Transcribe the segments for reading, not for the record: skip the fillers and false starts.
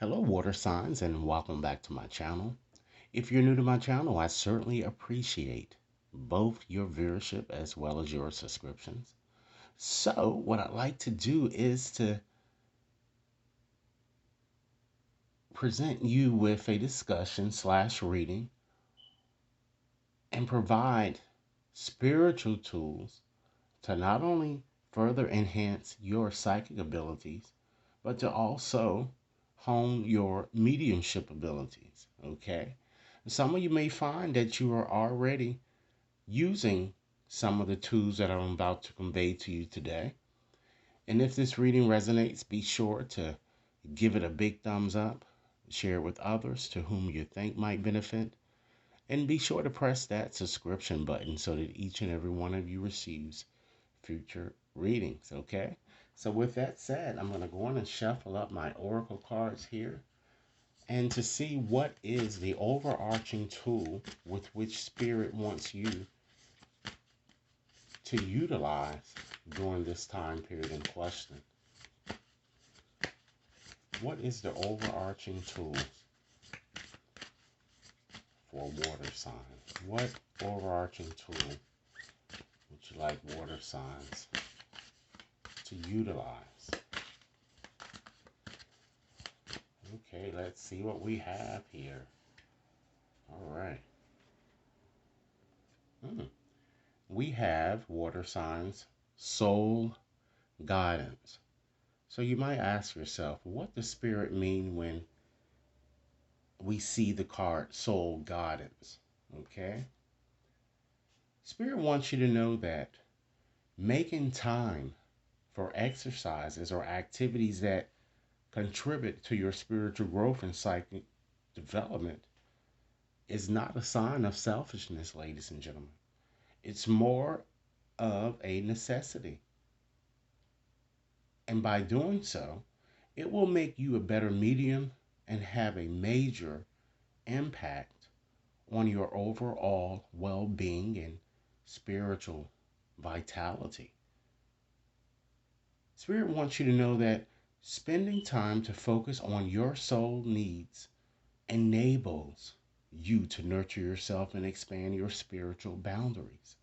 Hello, water signs, and welcome back to my channel. If you're new to my channel, I certainly appreciate both your viewership as well as your subscriptions. So, what I'd like to do is to present you with a discussion slash reading and provide spiritual tools to not only further enhance your psychic abilities, but to also hone your mediumship abilities. Okay. Some of you may find that you are already using some of the tools that I'm about to convey to you today. And if this reading resonates, be sure to give it a big thumbs up, share it with others to whom you think might benefit, and be sure to press that subscription button so that each and every one of you receives future readings, okay? So with that said, I'm going to go on and shuffle up my oracle cards here and to see what is the overarching tool with which Spirit wants you to utilize during this time period in question. What is the overarching tool for water signs? What overarching tool would you like water signs to utilize? Okay, let's see what we have here. All right. We have water signs, soul guidance. So you might ask yourself, what does Spirit mean when we see the card soul guidance? Okay. Spirit wants you to know that making time for exercises or activities that contribute to your spiritual growth and psychic development is not a sign of selfishness, ladies and gentlemen. It's more of a necessity. And by doing so, it will make you a better medium and have a major impact on your overall well being and spiritual vitality. Spirit wants you to know that spending time to focus on your soul needs enables you to nurture yourself and expand your spiritual boundaries.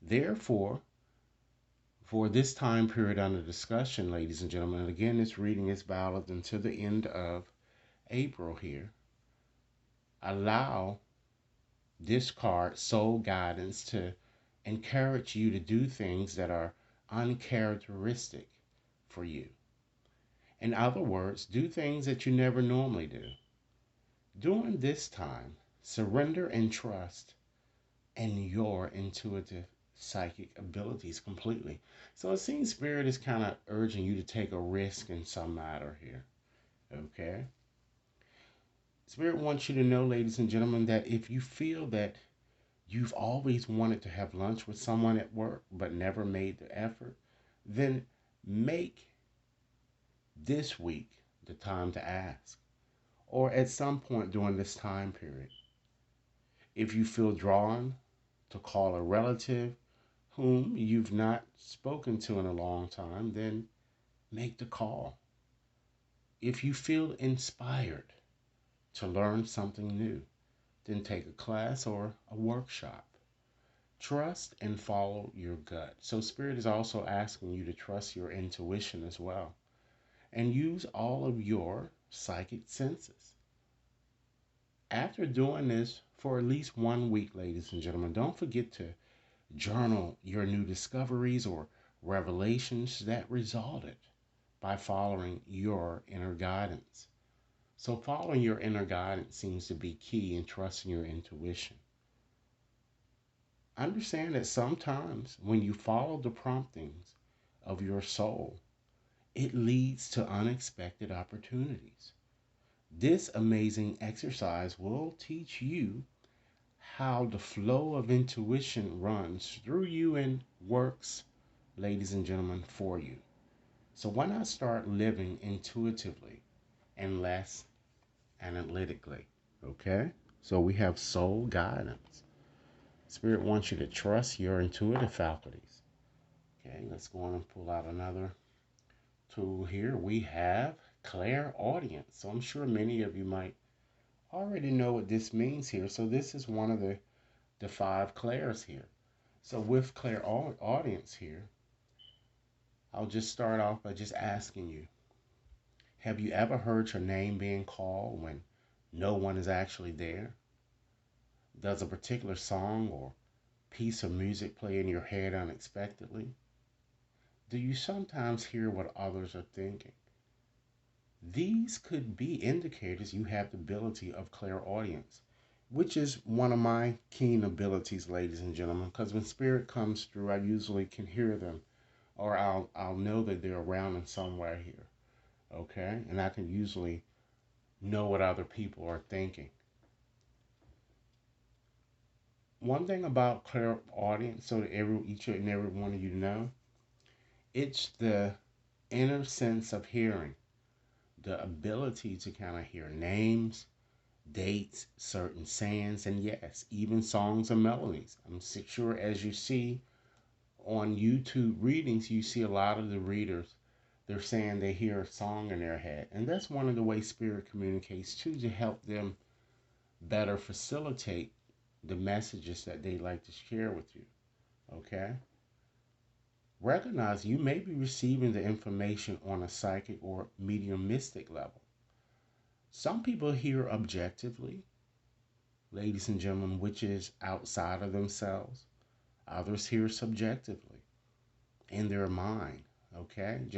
Therefore, for this time period under discussion, ladies and gentlemen, and again, this reading is valid until the end of April here, allow this card, Soul Guidance, to encourage you to do things that are uncharacteristic for you. In other words, do things that you never normally do. During this time, surrender and trust in your intuitive psychic abilities completely. So it seems Spirit is kind of urging you to take a risk in some matter here. Okay? Spirit wants you to know, ladies and gentlemen, that if you feel that you've always wanted to have lunch with someone at work but never made the effort, then make this week the time to ask, or at some point during this time period. If you feel drawn to call a relative whom you've not spoken to in a long time, then make the call. If you feel inspired to learn something new, then take a class or a workshop. Trust and follow your gut. So, Spirit is also asking you to trust your intuition as well and use all of your psychic senses. After doing this for at least 1 week, ladies and gentlemen, don't forget to journal your new discoveries or revelations that resulted by following your inner guidance. So, following your inner guidance seems to be key in trusting your intuition. Understand that sometimes when you follow the promptings of your soul, it leads to unexpected opportunities. This amazing exercise will teach you how the flow of intuition runs through you and works, ladies and gentlemen, for you. So why not start living intuitively and less analytically? Okay? So we have soul guidance. Spirit wants you to trust your intuitive faculties. Okay, let's go on and pull out another tool here. We have clairaudience. So I'm sure many of you might already know what this means here. So this is one of the five clairs here. So with clairaudience here, I'll just start off by just asking you, have you ever heard your name being called when no one is actually there? Does a particular song or piece of music play in your head unexpectedly? Do you sometimes hear what others are thinking? These could be indicators you have the ability of clairaudience, which is one of my keen abilities, ladies and gentlemen, because when spirit comes through, I usually can hear them, or I'll know that they're around in somewhere here, okay? And I can usually know what other people are thinking. One thing about clairaudience, so that each and every one of you know, it's the inner sense of hearing, the ability to kind of hear names, dates, certain sayings, and yes, even songs and melodies. I'm sure as you see on YouTube readings, you see a lot of the readers, they're saying they hear a song in their head. And that's one of the ways spirit communicates too, to help them better facilitate the messages that they like to share with you. Okay? Recognize you may be receiving the information on a psychic or mediumistic level. Some people hear objectively, ladies and gentlemen, which is outside of themselves. Others hear subjectively in their mind. Okay? Just